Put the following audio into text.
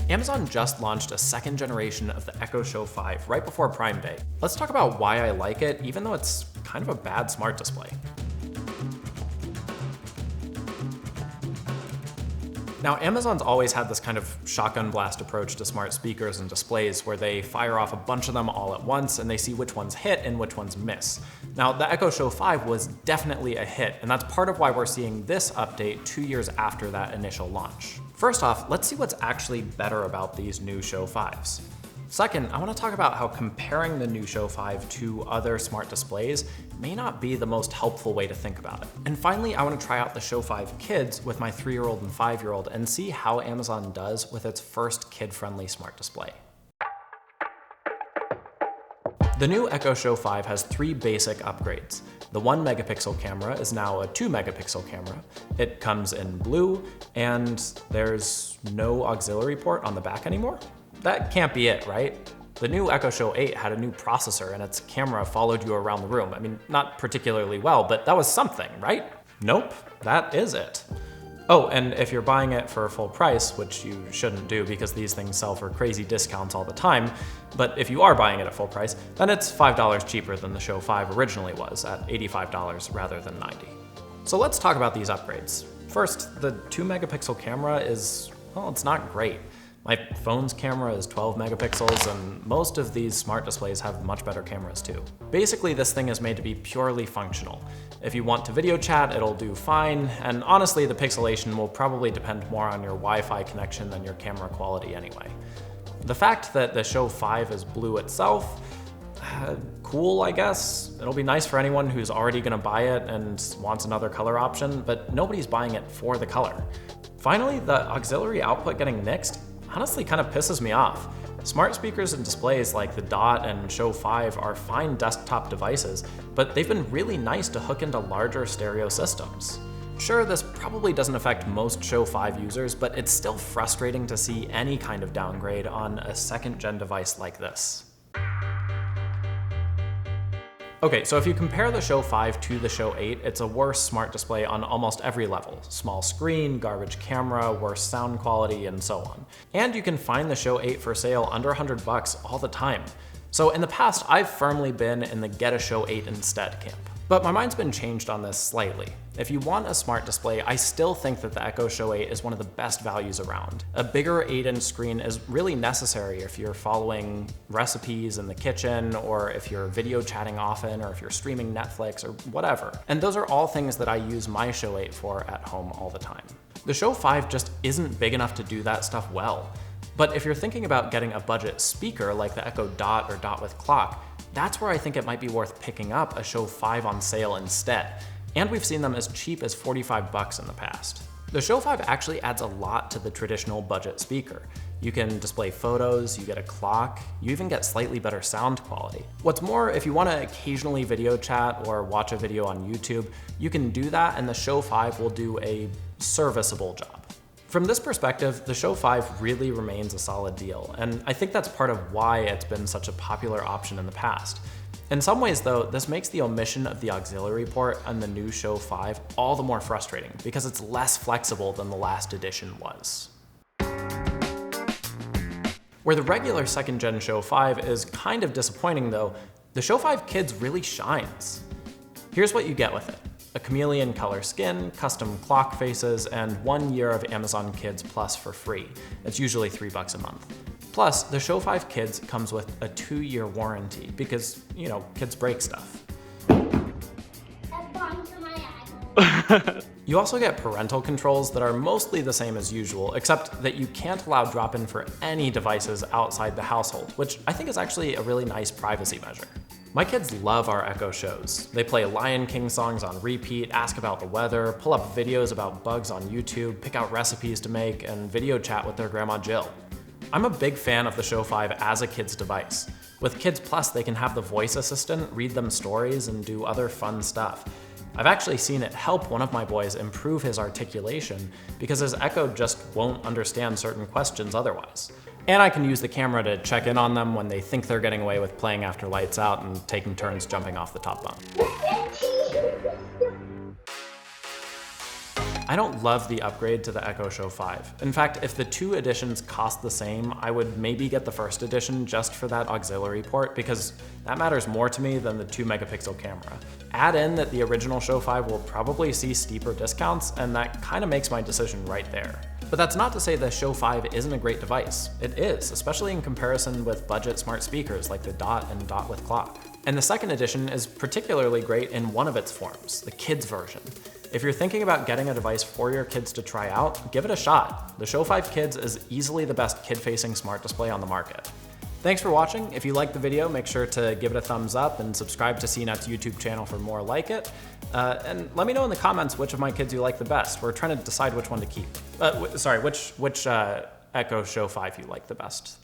Amazon just launched a second generation of the Echo Show 5 right before Prime Day. Let's talk about why I like it, even though it's kind of a bad smart display. Now, Amazon's always had this kind of shotgun blast approach to smart speakers and displays where they fire off a bunch of them all at once and they see which ones hit and which ones miss. Now, the Echo Show 5 was definitely a hit, and that's part of why we're seeing this update 2 years after that initial launch. First off, let's see what's actually better about these new Show 5s. Second, I want to talk about how comparing the new Show 5 to other smart displays may not be the most helpful way to think about it. And finally, I want to try out the Show 5 Kids with my 3-year-old and 5-year-old and see how Amazon does with its first kid-friendly smart display. The new Echo Show 5 has 3 basic upgrades. The 1 megapixel camera is now a 2 megapixel camera. It comes in blue, and there's no auxiliary port on the back anymore. That can't be it, right? The new Echo Show 8 had a new processor and its camera followed you around the room. I mean, not particularly well, but that was something, right? Nope, that is it. Oh, and if you're buying it for full price, which you shouldn't do because these things sell for crazy discounts all the time, but if you are buying it at full price, then it's $5 cheaper than the Show 5 originally was at $85 rather than $90. So let's talk about these upgrades. First, the 2 megapixel camera is, well, it's not great. My phone's camera is 12 megapixels, and most of these smart displays have much better cameras too. Basically, this thing is made to be purely functional. If you want to video chat, it'll do fine, and honestly, the pixelation will probably depend more on your Wi-Fi connection than your camera quality anyway. The fact that the Show 5 is blue itself, cool, I guess. It'll be nice for anyone who's already gonna buy it and wants another color option, but nobody's buying it for the color. Finally, the auxiliary output getting nixed honestly kind of pisses me off. Smart speakers and displays like the Dot and Show 5 are fine desktop devices, but they've been really nice to hook into larger stereo systems. Sure, this probably doesn't affect most Show 5 users, but it's still frustrating to see any kind of downgrade on a second-gen device like this. Okay, so if you compare the Show 5 to the Show 8, it's a worse smart display on almost every level. Small screen, garbage camera, worse sound quality, and so on. And you can find the Show 8 for sale under $100 all the time. So in the past, I've firmly been in the get a Show 8 instead camp. But my mind's been changed on this slightly. If you want a smart display, I still think that the Echo Show 8 is one of the best values around. A bigger 8-inch screen is really necessary if you're following recipes in the kitchen, or if you're video chatting often, or if you're streaming Netflix, or whatever. And those are all things that I use my Show 8 for at home all the time. The Show 5 just isn't big enough to do that stuff well. But if you're thinking about getting a budget speaker like the Echo Dot or Dot with clock, that's where I think it might be worth picking up a Show 5 on sale instead. And we've seen them as cheap as $45 in the past. The Show 5 actually adds a lot to the traditional budget speaker. You can display photos, you get a clock, you even get slightly better sound quality. What's more, if you want to occasionally video chat or watch a video on YouTube, you can do that and the Show 5 will do a serviceable job. From this perspective, the Show 5 really remains a solid deal, and I think that's part of why it's been such a popular option in the past. In some ways though, this makes the omission of the auxiliary port on the new Show 5 all the more frustrating because it's less flexible than the last edition was. Where the regular second-gen Show 5 is kind of disappointing though, the Show 5 Kids really shines. Here's what you get with it. A chameleon color skin, custom clock faces, and 1 year of Amazon Kids Plus for free. It's usually $3 a month. Plus, the Show 5 Kids comes with a 2-year warranty because, you know, kids break stuff. You also get parental controls that are mostly the same as usual, except that you can't allow drop-in for any devices outside the household, which I think is actually a really nice privacy measure. My kids love our Echo shows. They play Lion King songs on repeat, ask about the weather, pull up videos about bugs on YouTube, pick out recipes to make, and video chat with their grandma Jill. I'm a big fan of the Show 5 as a kid's device. With Kids Plus, they can have the voice assistant read them stories and do other fun stuff. I've actually seen it help one of my boys improve his articulation because his Echo just won't understand certain questions otherwise. And I can use the camera to check in on them when they think they're getting away with playing after lights out and taking turns jumping off the top bunk. I don't love the upgrade to the Echo Show 5. In fact, if the two editions cost the same, I would maybe get the first edition just for that auxiliary port, because that matters more to me than the 2-megapixel camera. Add in that the original Show 5 will probably see steeper discounts, and that kind of makes my decision right there. But that's not to say the Show 5 isn't a great device. It is, especially in comparison with budget smart speakers like the Dot and Dot with Clock. And the second edition is particularly great in one of its forms, the kids version. If you're thinking about getting a device for your kids to try out, give it a shot. The Show 5 Kids is easily the best kid-facing smart display on the market. Thanks for watching. If you liked the video, make sure to give it a thumbs up and subscribe to CNET's YouTube channel for more like it. And let me know in the comments which of my kids you like the best. We're trying to decide which one to keep. Which Echo Show 5 you like the best.